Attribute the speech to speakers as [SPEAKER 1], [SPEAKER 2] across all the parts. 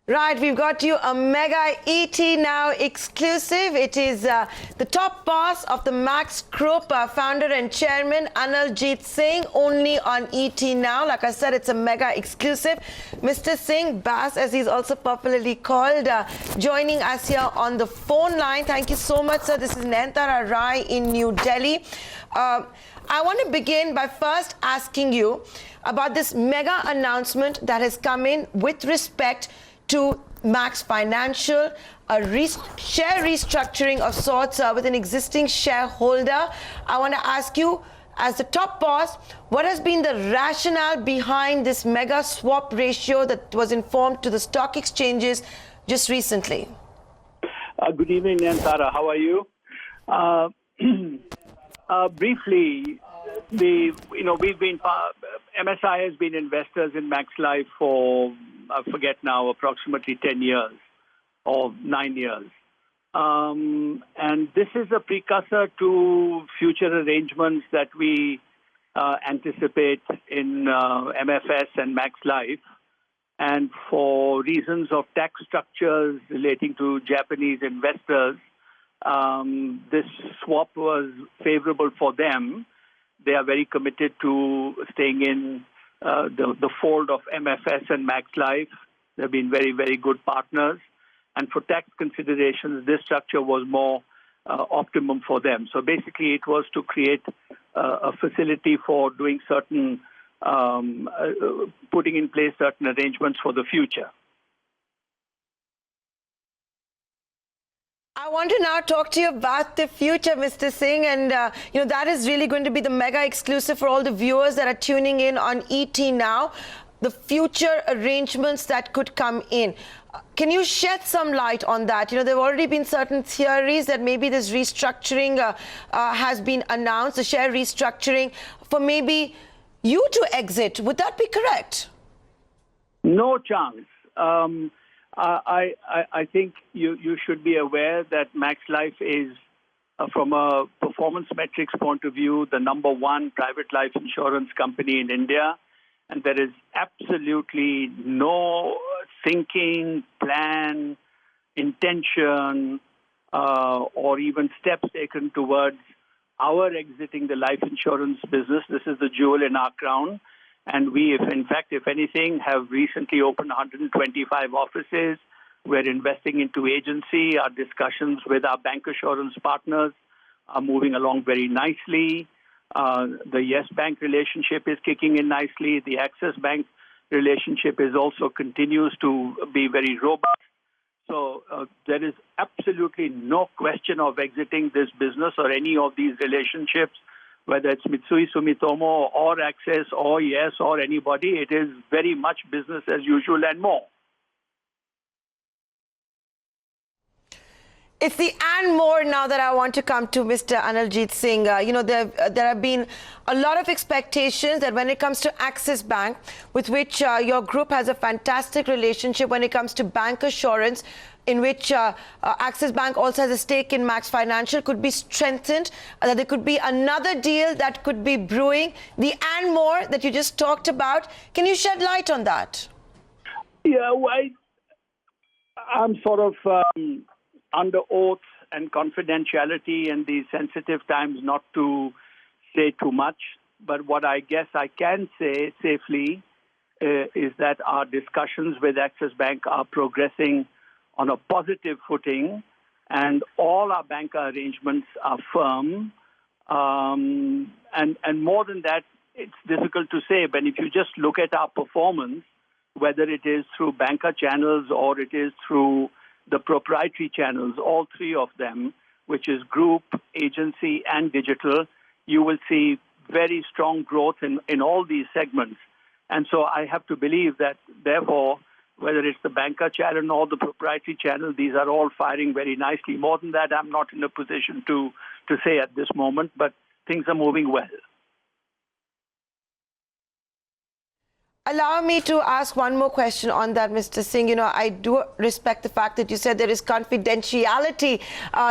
[SPEAKER 1] Right, we've got you a mega ET Now exclusive. It is the top boss of the Max Group, founder and chairman Analjit Singh, only on ET Now. Like I said, it's a mega exclusive. Mr. Singh, Bass, as he's also popularly called, joining us here on the phone line. Thank you so much, sir. This is Nayantara Rai in New Delhi. I want to begin by first asking you about this mega announcement that has come in with respect to Max Financial, a share restructuring of sorts with an existing shareholder. I want to ask you, as the top boss, what has been the rationale behind this mega swap ratio that was informed to the stock exchanges just recently?
[SPEAKER 2] Good evening, Nayantara. How are you? Briefly, we've been MSI has been investors in Max Life for, I forget now, approximately 10 years or 9 years. And this is a precursor to future arrangements that we anticipate in MFS and Max Life. And for reasons of tax structures relating to Japanese investors, this swap was favorable for them. They are very committed to staying in the fold of MFS and Max Life. They've been very, very good partners. And for tax considerations, this structure was more optimum for them. So basically, it was to create a facility for doing certain, putting in place certain arrangements for the future.
[SPEAKER 1] I want to now talk to you about the future, Mr. Singh, and that is really going to be the mega exclusive for all the viewers that are tuning in on ET Now, the future arrangements that could come in. Can you shed some light on that? There have already been certain theories that maybe this restructuring has been announced, the share restructuring, for maybe you to exit. Would that be correct?
[SPEAKER 2] No chance. I think you should be aware that Max Life is, from a performance metrics point of view, the #1 private life insurance company in India. And there is absolutely no thinking, plan, intention, or even steps taken towards our exiting the life insurance business. This is the jewel in our crown. And we, if anything, have recently opened 125 offices. We're investing into agency. Our discussions with our bancassurance partners are moving along very nicely. The Yes Bank relationship is kicking in nicely. The Axis Bank relationship is also continues to be very robust. So there is absolutely no question of exiting this business or any of these relationships. Whether it's Mitsui Sumitomo or Axis or Yes or anybody, it is very much business as usual and more.
[SPEAKER 1] It's the and more now that I want to come to Mr. Analjit Singh. There have been a lot of expectations that when it comes to Axis Bank, with which your group has a fantastic relationship when it comes to bank assurance, in which Axis Bank also has a stake in Max Financial, could be strengthened, that there could be another deal that could be brewing, the and more that you just talked about. Can you shed light on that?
[SPEAKER 2] Yeah, I'm sort of under oath and confidentiality in these sensitive times not to say too much. But what I guess I can say safely is that our discussions with Axis Bank are progressing on a positive footing, and all our banker arrangements are firm. And more than that, it's difficult to say, but if you just look at our performance, whether it is through banker channels or it is through the proprietary channels, all three of them, which is group, agency, and digital, you will see very strong growth in all these segments. And so I have to believe that, therefore, whether it's the banker channel or the proprietary channel, these are all firing very nicely. More than that, I'm not in a position to say at this moment, but things are moving well.
[SPEAKER 1] Allow me to ask one more question on that, Mr. Singh. I do respect the fact that you said there is confidentiality.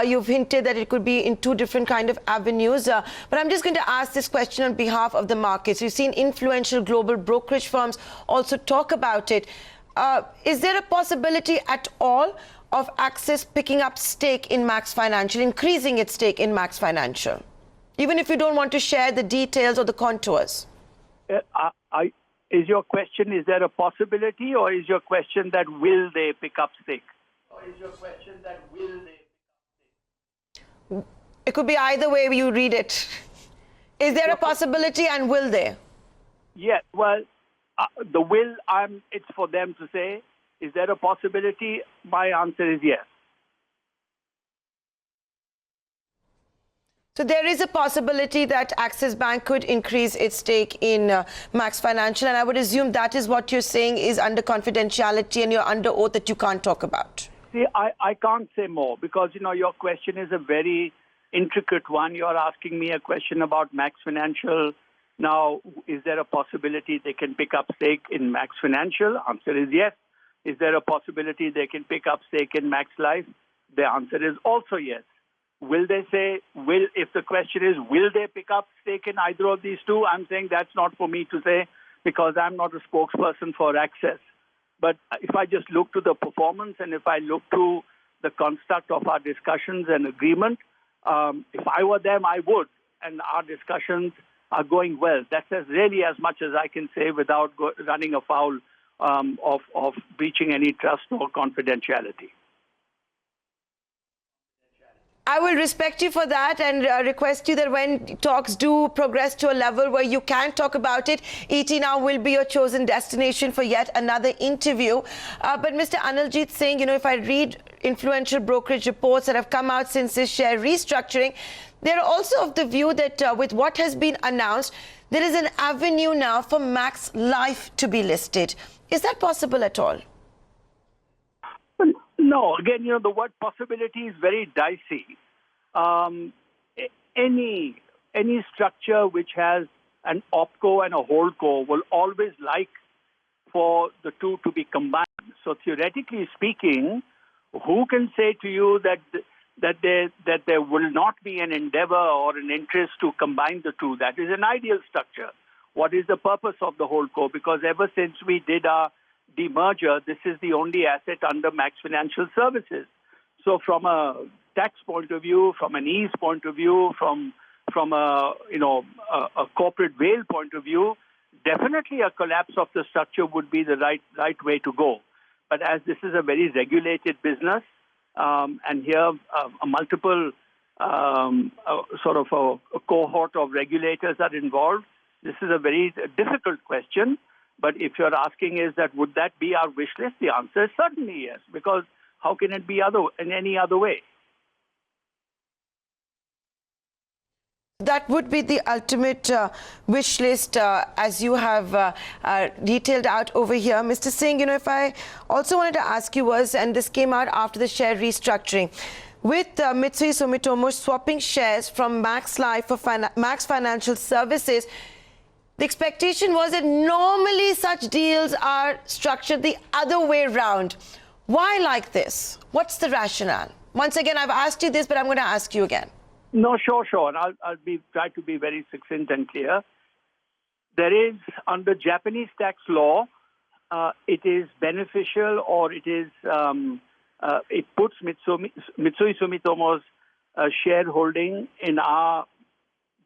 [SPEAKER 1] You've hinted that it could be in two different kind of avenues. But I'm just going to ask this question on behalf of the markets. You've seen influential global brokerage firms also talk about it. Is there a possibility at all of Axis picking up stake in Max Financial, increasing its stake in Max Financial, even if you don't want to share the details or the contours?
[SPEAKER 2] Is your question, is there a possibility, or is your question that will they pick up stake? Or is your question that will they pick up stake?
[SPEAKER 1] It could be either way you read it. Is there a possibility, and will they?
[SPEAKER 2] Yeah, well, the will, it's for them to say. Is there a possibility? My answer is yes.
[SPEAKER 1] So there is a possibility that Axis Bank could increase its stake in Max Financial, and I would assume that is what you're saying is under confidentiality and you're under oath that you can't talk about.
[SPEAKER 2] See, I can't say more because, your question is a very intricate one. You're asking me a question about Max Financial. Now, is there a possibility they can pick up stake in Max Financial? Answer is yes. Is there a possibility they can pick up stake in Max Life? The answer is also yes. Will they say, if the question is, will they pick up stake in either of these two? I'm saying that's not for me to say because I'm not a spokesperson for Access. But if I just look to the performance and if I look to the construct of our discussions and agreement, if I were them, I would. And our discussions are going well. That's really as much as I can say without running afoul of breaching any trust or confidentiality.
[SPEAKER 1] I will respect you for that and request you that when talks do progress to a level where you can talk about it, ET Now will be your chosen destination for yet another interview. But Mr. Analjit Singh, if I read influential brokerage reports that have come out since this share restructuring, they're also of the view that with what has been announced, there is an avenue now for Max Life to be listed. Is that possible at all?
[SPEAKER 2] No, again, the word possibility is very dicey. Any structure which has an opco and a holdco will always like for the two to be combined. So theoretically speaking, who can say to you that there will not be an endeavor or an interest to combine the two? That is an ideal structure. What is the purpose of the holdco? Because ever since we did our demerger, this is the only asset under Max Financial Services. So from a tax point of view, from an ease point of view, from a corporate veil point of view, definitely a collapse of the structure would be the right way to go. But as this is a very regulated business, and here a multiple sort of a cohort of regulators are involved, this is a very difficult question. But if you're asking is that would that be our wish list, the answer is certainly yes, because how can it be in any other way?
[SPEAKER 1] That would be the ultimate wish list as you have detailed out over here. Mr. Singh, if I also wanted to ask you was, and this came out after the share restructuring, with Mitsui-Sumitomo swapping shares from Max Life for Max Financial Services, the expectation was that normally such deals are structured the other way around. Why like this? What's the rationale? Once again, I've asked you this, but I'm going to ask you again.
[SPEAKER 2] No, sure. And I'll try to be very succinct and clear. There is, under Japanese tax law, it is beneficial or it is it puts Mitsui-Sumitomo's shareholding in our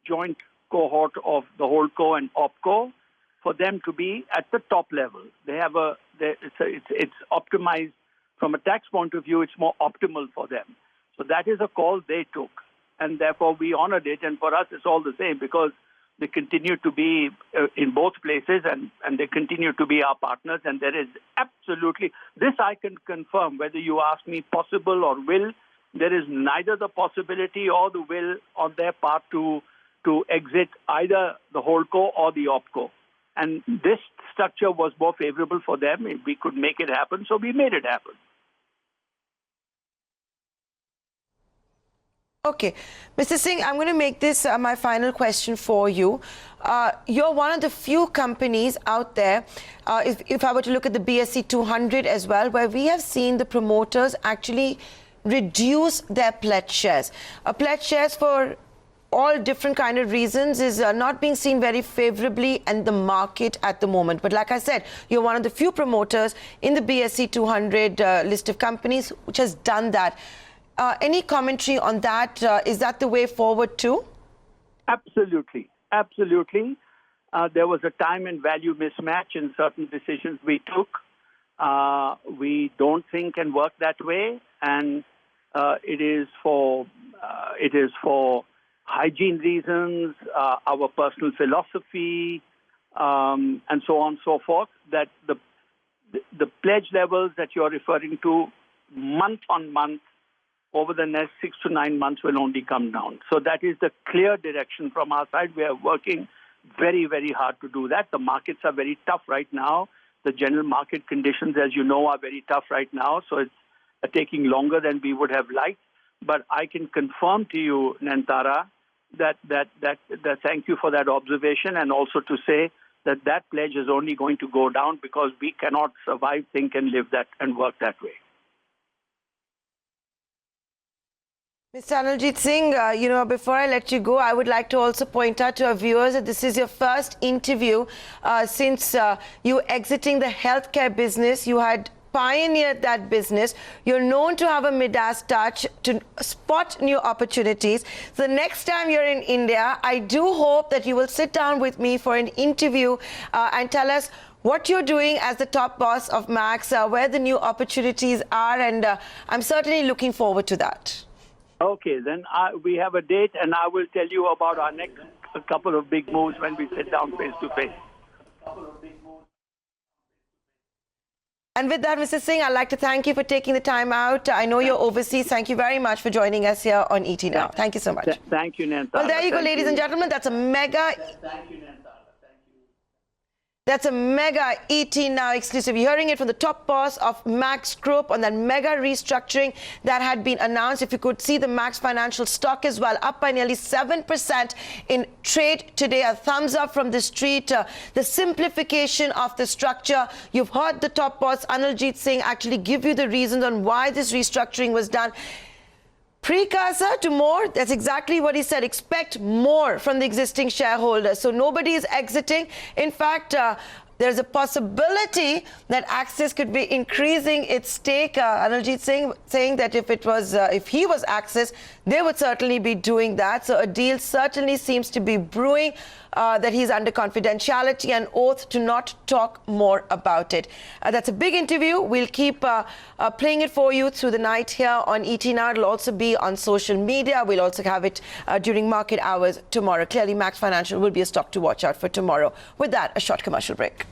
[SPEAKER 2] joint cohort of the holdco and opco for them to be at the top level. They have it's optimized from a tax point of view. It's more optimal for them. So that is a call they took, and therefore we honored it. And for us, it's all the same because they continue to be in both places, and they continue to be our partners. And there is absolutely this I can confirm. Whether you ask me possible or will, there is neither the possibility or the will on their part to exit either the holdco or the opco. And this structure was more favorable for them. If we could make it happen, so we made it happen.
[SPEAKER 1] Okay. Mr. Singh, I'm going to make this my final question for you. You're one of the few companies out there, if I were to look at the BSE 200 as well, where we have seen the promoters actually reduce their pledged shares. Pledged shares for all different kind of reasons, is not being seen very favorably in the market at the moment. But like I said, you're one of the few promoters in the BSE 200 list of companies which has done that. Any commentary on that? Is that the way forward too?
[SPEAKER 2] Absolutely. Absolutely. There was a time and value mismatch in certain decisions we took. We don't think and work that way, and it is for hygiene reasons, our personal philosophy, and so on and so forth, that the pledge levels that you're referring to month on month over the next 6 to 9 months will only come down. So that is the clear direction from our side. We are working very, very hard to do that. The markets are very tough right now. The general market conditions, as you know, are very tough right now. So it's taking longer than we would have liked. But I can confirm to you, Nantara, that thank you for that observation, and also to say that pledge is only going to go down because we cannot survive, think, and live that and work that way.
[SPEAKER 1] Mr. Analjit Singh, before I let you go, I would like to also point out to our viewers that this is your first interview since you exiting the healthcare business. You had pioneered that business. You're known to have a Midas touch to spot new opportunities. So the next time you're in India, I do hope that you will sit down with me for an interview and tell us what you're doing as the top boss of Max, where the new opportunities are, and I'm certainly looking forward to that.
[SPEAKER 2] Okay, then we have a date, and I will tell you about our next couple of big moves when we sit down face to face.
[SPEAKER 1] And with that, Mr. Singh, I'd like to thank you for taking the time out. I know you're overseas. Thank you very much for joining us here on ET Now. Thank you so much.
[SPEAKER 2] Thank you, Nantara.
[SPEAKER 1] Well, there you go, ladies and gentlemen. That's a mega...
[SPEAKER 2] Thank you, Nantara.
[SPEAKER 1] That's a mega ET Now exclusive. You're hearing it from the top boss of Max Group on that mega restructuring that had been announced. If you could see the Max Financial stock as well, up by nearly 7% in trade today. A thumbs up from the street. The simplification of the structure. You've heard the top boss, Analjit Singh, actually give you the reasons on why this restructuring was done. Precursor to more, that's exactly what he said. Expect more from the existing shareholders. So nobody is exiting. In fact, there's a possibility that Axis could be increasing its stake. Analjit Singh saying that if he was Axis, they would certainly be doing that. So a deal certainly seems to be brewing. That he's under confidentiality and oath to not talk more about it. That's a big interview. We'll keep playing it for you through the night here on ET Now. It'll also be on social media. We'll also have it during market hours tomorrow. Clearly, Max Financial will be a stock to watch out for tomorrow. With that, a short commercial break.